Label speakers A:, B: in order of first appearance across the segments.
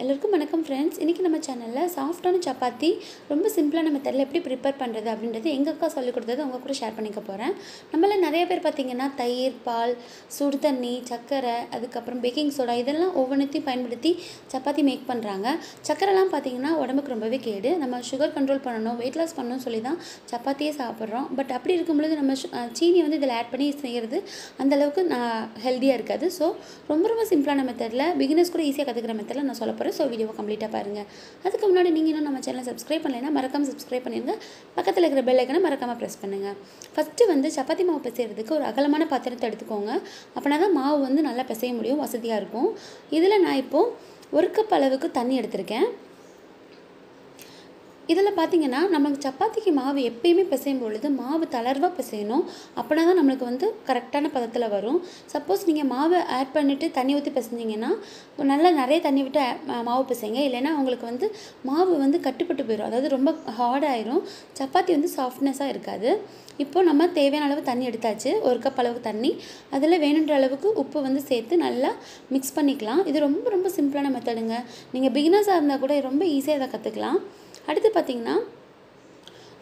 A: எல்லாருக்கும் வணக்கம் ஃப்ரெண்ட்ஸ். இன்றைக்கி நம்ம சேனலில் சாஃப்டான சப்பாத்தி ரொம்ப சிம்பிளான மெத்தடில் எப்படி ப்ரிப்பேர் பண்ணுறது அப்படின்றது எங்கள் அக்கா சொல்லிக் கொடுத்தது உங்கள் கூட ஷேர் பண்ணிக்க போகிறேன். நம்மள நிறைய பேர் பார்த்திங்கன்னா தயிர், பால், சுடு தண்ணி, சர்க்கரை, அதுக்கப்புறம் பேக்கிங் சோடா இதெல்லாம் ஒவ்வொன்றைத்தையும் பயன்படுத்தி சப்பாத்தி மேக் பண்ணுறாங்க. சர்க்கரைலாம் பார்த்திங்கன்னா உடம்புக்கு ரொம்பவே கேடு. நம்ம சுகர் கண்ட்ரோல் பண்ணணும், வெயிட் லாஸ் பண்ணணும்னு சொல்லி தான் சப்பாத்தியே சாப்பிட்றோம். பட் அப்படி இருக்கும்பொழுது நம்ம சீனி வந்து இதில் ஆட் பண்ணி செய்கிறது அந்தளவுக்கு ஹெல்த்தியாக இருக்காது. ஸோ ரொம்ப சிம்பிளான மெத்தடில் பிகினர்ஸ் கூட ஈஸியாக கற்றுக்கிற மெத்தடில் நான் சொல்ல போகிறேன். ஸோ வீடியோவை கம்ப்ளீட்டாக பாருங்கள். அதுக்கு முன்னாடி நீங்கள் இன்னும் நம்ம சேனலை சப்ஸ்கிரைப் பண்ணலைன்னா மறக்காமல் சப்ஸ்கிரைப் பண்ணிடுங்க. பக்கத்தில் இருக்கிற பெல் ஐக்கனை மறக்காமல் ப்ரெஸ் பண்ணுங்கள். ஃபஸ்ட்டு வந்து சப்பாத்தி மாவு பிசைகிறதுக்கு ஒரு அகலமான பாத்திரத்தை எடுத்துக்கோங்க. அப்படின்னா தான் மாவு வந்து நல்லா பிசைய முடியும், வசதியாக இருக்கும். இதில் நான் இப்போது 1 கப் அளவுக்கு தண்ணி எடுத்திருக்கேன். இதில் பார்த்திங்கன்னா நமக்கு சப்பாத்திக்கு மாவு எப்பயுமே பிசையும் பொழுது மாவு தளர்வாக பிசையணும். அப்படின்னா தான் நம்மளுக்கு வந்து கரெக்டான பதத்தில் வரும். சப்போஸ் நீங்கள் மாவை ஆட் பண்ணிவிட்டு தண்ணி ஊற்றி பிசைஞ்சிங்கன்னா நல்லா நிறைய தண்ணி விட்டு மாவு பிசைங்க. இல்லைன்னா உங்களுக்கு வந்து மாவு வந்து கட்டுப்பட்டு போயிடும், அதாவது ரொம்ப ஹார்டாயிரும், சப்பாத்தி வந்து சாஃப்ட்னஸாக இருக்காது. இப்போது நம்ம தேவையான அளவு தண்ணி எடுத்தாச்சு, 1 கப் அளவுக்கு தண்ணி. அதில் வேணுன்ற அளவுக்கு உப்பு வந்து சேர்த்து நல்லா மிக்ஸ் பண்ணிக்கலாம். இது ரொம்ப சிம்பிளான மெத்தடுங்க. நீங்கள் பிகினர்ஸாக இருந்தால் கூட ரொம்ப ஈஸியாக இதை கற்றுக்கலாம். அடுத்து பார்த்திங்கன்னா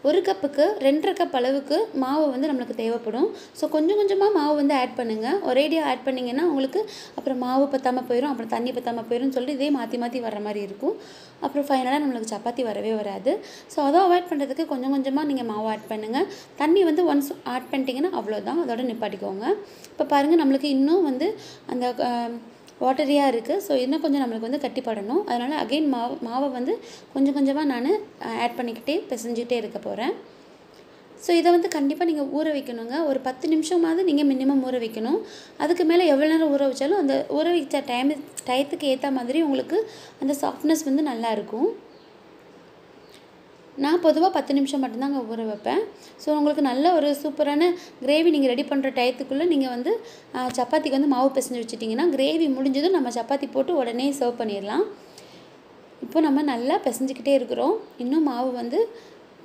A: 1 கப்புக்கு 2.5 கப் அளவுக்கு மாவு வந்து நம்மளுக்கு தேவைப்படும். ஸோ கொஞ்சமாக மாவு வந்து ஆட் பண்ணுங்கள். ஒரேடியாக ஆட் பண்ணிங்கன்னா உங்களுக்கு அப்புறம் மாவு பற்றாமல் போயிடும், அப்புறம் தண்ணி பற்றாமல் போயிடும்னு சொல்லிட்டு இதே மாற்றி வர மாதிரி இருக்கும். அப்புறம் ஃபைனலாக நம்மளுக்கு சப்பாத்தி வரவே வராது. ஸோ அதை அவாய்ட் பண்ணுறதுக்கு கொஞ்சமாக நீங்கள் மாவு ஆட் பண்ணுங்கள். தண்ணி வந்து ஒன்ஸ் ஆட் பண்ணிட்டீங்கன்னா அவ்வளோதான், அதோட நிப்பாட்டிக்கோங்க. இப்போ பாருங்கள், நம்மளுக்கு இன்னும் வந்து அந்த வாட்டரியாக இருக்குது. ஸோ இன்னும் கொஞ்சம் நம்மளுக்கு வந்து கட்டிப்படணும். அதனால் அகெயின் மாவை வந்து கொஞ்சமாக நான் ஆட் பண்ணிக்கிட்டே பிசைஞ்சிக்கிட்டே இருக்க போகிறேன். ஸோ இதை வந்து கண்டிப்பாக நீங்கள் ஊற வைக்கணுங்க. ஒரு 10 நிமிஷமாவது நீங்கள் மினிமம் ஊற வைக்கணும். அதுக்கு மேலே எவ்வளோ நேரம் ஊற வச்சாலும் அந்த ஊற வைச்ச டயத்துக்கு ஏற்ற மாதிரி உங்களுக்கு அந்த சாஃப்ட்னஸ் வந்து நல்லாயிருக்கும். நான் பொதுவாக 10 நிமிஷம் மட்டும்தாங்க ஊற வைப்பேன். ஸோ உங்களுக்கு நல்ல ஒரு சூப்பரான கிரேவி நீங்கள் ரெடி பண்ணுற டயத்துக்குள்ளே நீங்கள் வந்து சப்பாத்திக்கு வந்து மாவு பிசைஞ்சு வச்சுட்டிங்கன்னா கிரேவி முடிஞ்சதும் நம்ம சப்பாத்தி போட்டு உடனே சர்வ் பண்ணிடலாம். இப்போ நம்ம நல்லா பிசைஞ்சிக்கிட்டே இருக்கிறோம். இன்னும் மாவு வந்து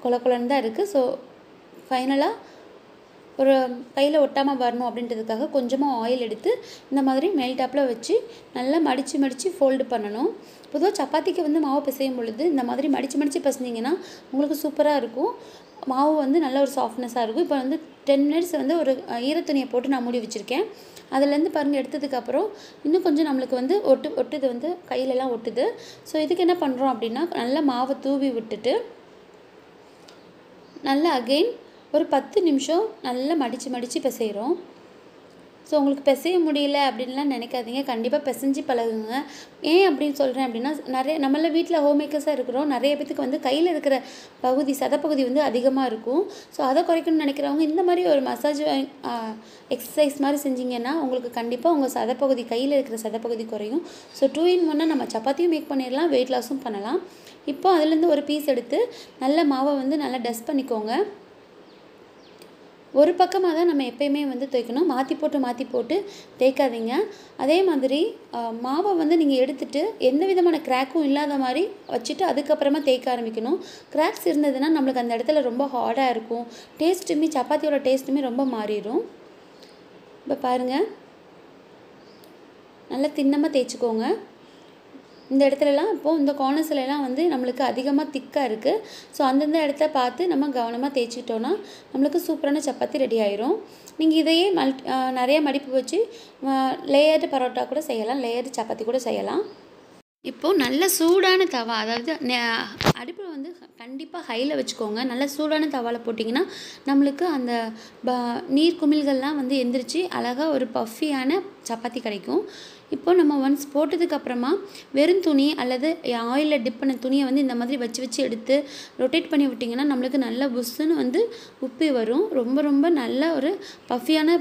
A: கொலன்னு தான் இருக்குது. ஸோ ஃபைனலாக ஒரு கையில் ஒட்டாமல் வரணும் அப்படின்றதுக்காக கொஞ்சமாக ஆயில் எடுத்து இந்த மாதிரி மேல் டாப்பில் வச்சு நல்லா மடித்து ஃபோல்டு பண்ணணும். பொதுவாக சப்பாத்திக்கு வந்து மாவு பிசையும் பொழுது இந்த மாதிரி மடித்து பிசைஞ்சிங்கன்னா உங்களுக்கு சூப்பராக இருக்கும். மாவு வந்து நல்ல ஒரு சாஃப்ட்னஸாக இருக்கும். இப்போ வந்து 10 மினிட்ஸ் வந்து ஒரு ஈரத்துணியை போட்டு நான் மூடி வச்சுருக்கேன். அதுலேருந்து பாருங்கள், எடுத்ததுக்கப்புறம் இன்னும் கொஞ்சம் நம்மளுக்கு வந்து ஒட்டுது வந்து கையிலலாம் ஒட்டுது. ஸோ இதுக்கு என்ன பண்ணுறோம் அப்படின்னா, நல்லா மாவை தூவி விட்டுட்டு நல்லா அகெயின் ஒரு 10 நிமிஷம் நல்லா மடித்து பிசைகிறோம். ஸோ உங்களுக்கு பிசைய முடியல அப்படின்லாம் நினைக்காதீங்க, கண்டிப்பாக பிசைஞ்சு பழகுங்க. ஏன் அப்படின்னு சொல்கிறேன் அப்படின்னா, நம்மள வீட்டில் ஹோம் மேக்கர்ஸாக இருக்கிறோம். நிறைய பேத்துக்கு வந்து கையில் இருக்கிற சதப்பகுதி வந்து அதிகமாக இருக்கும். ஸோ அதை குறைக்கணும்னு நினைக்கிறவங்க இந்த மாதிரி ஒரு மசாஜ் எக்ஸசைஸ் மாதிரி செஞ்சிங்கன்னா உங்களுக்கு கண்டிப்பாக உங்கள் சதப்பகுதி, கையில் இருக்கிற சதப்பகுதி குறையும். ஸோ 2 in 1 நம்ம சப்பாத்தியும் மேக் பண்ணிடலாம், வெயிட் லாஸும் பண்ணலாம். இப்போ அதுலேருந்து ஒரு பீஸ் எடுத்து நல்ல மாவை வந்து நல்லா டஸ்ட் பண்ணிக்கோங்க. ஒரு பக்கமாக தான் நம்ம எப்பயுமே வந்து தேய்க்கணும், மாற்றி போட்டு தேய்க்காதீங்க. அதே மாதிரி மாவை வந்து நீங்கள் எடுத்துகிட்டு எந்த விதமான கிராக்கும் இல்லாத மாதிரி வச்சுட்டு அதுக்கப்புறமா தேய்க்க ஆரம்பிக்கணும். கிராக்ஸ் இருந்ததுன்னா நம்மளுக்கு அந்த இடத்துல ரொம்ப ஹார்டாக இருக்கும், சப்பாத்தியோட டேஸ்ட்டுமே ரொம்ப மாறிடும். இப்போ பாருங்கள், நல்லா தின்னமாக தேய்ச்சிக்கோங்க. இந்த இடத்துலலாம் இப்போது இந்த கார்னர்ஸ்லாம் வந்து நம்மளுக்கு அதிகமாக திக்காக இருக்குது. ஸோ அந்தந்த இடத்த பார்த்து நம்ம கவனமாக தேய்ச்சிக்கிட்டோன்னா நம்மளுக்கு சூப்பரான சப்பாத்தி ரெடி ஆயிரும். நீங்கள் இதையே நிறைய மடிப்பு வச்சு லேயர்டு பரோட்டா கூட செய்யலாம், லேயர்டு சப்பாத்தி கூட செய்யலாம். இப்போது நல்ல சூடான தவா, அதாவது அடுப்பில் வந்து கண்டிப்பாக ஹையில் வச்சுக்கோங்க. நல்ல சூடான தவாவில் போட்டிங்கன்னா நம்மளுக்கு அந்த நீர் குமிழ்கள்லாம் வந்து எந்திரிச்சு அழகாக ஒரு பஃபியான சப்பாத்தி கிடைக்கும். இப்போ நம்ம ஒன்ஸ் போட்டதுக்கப்புறமா வெறும் துணி அல்லது ஆயிலில் டிப் பண்ண துணியை வந்து இந்த மாதிரி வச்சு எடுத்து ரொட்டேட் பண்ணி விட்டிங்கன்னா நம்மளுக்கு நல்ல புஷ்ஷுன்னு வந்து உப்பி வரும். ரொம்ப நல்ல ஒரு பஃபியான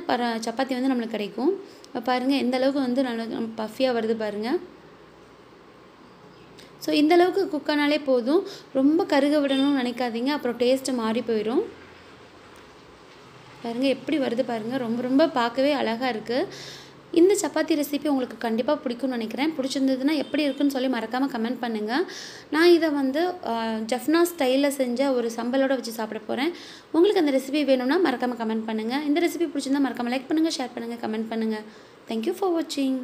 A: சப்பாத்தி வந்து நம்மளுக்கு கிடைக்கும். இப்போ பாருங்கள் எந்த அளவுக்கு வந்து நல்ல பஃபியாக வருது பாருங்கள். ஸோ இந்தளவுக்கு குக்கானாலே போதும், ரொம்ப கருக விடணும்னு நினைக்காதீங்க, அப்புறம் டேஸ்ட்டு மாறி போயிடும். பாருங்கள் எப்படி வருது பாருங்கள், ரொம்ப பார்க்கவே அழகாக இருக்குது. இந்த சப்பாத்தி ரெசிபி உங்களுக்கு கண்டிப்பாக பிடிக்கும்னு நினைக்கிறேன். பிடிச்சிருந்ததுன்னா எப்படி இருக்குன்னு சொல்லி மறக்காமல் கமெண்ட் பண்ணுங்கள். நான் இதை வந்து ஜஃப்னா ஸ்டைலில் செஞ்ச ஒரு சம்பலோடு வச்சு சாப்பிட போகிறேன். உங்களுக்கு அந்த ரெசிபி வேணும்னா மறக்காமல் கமெண்ட் பண்ணுங்கள். இந்த ரெசிபி பிடிச்சிருந்தா மறக்காமல் லைக் பண்ணுங்கள், ஷேர் பண்ணுங்கள், கமெண்ட் பண்ணுங்கள். தேங்க்யூ ஃபார் வாட்சிங்.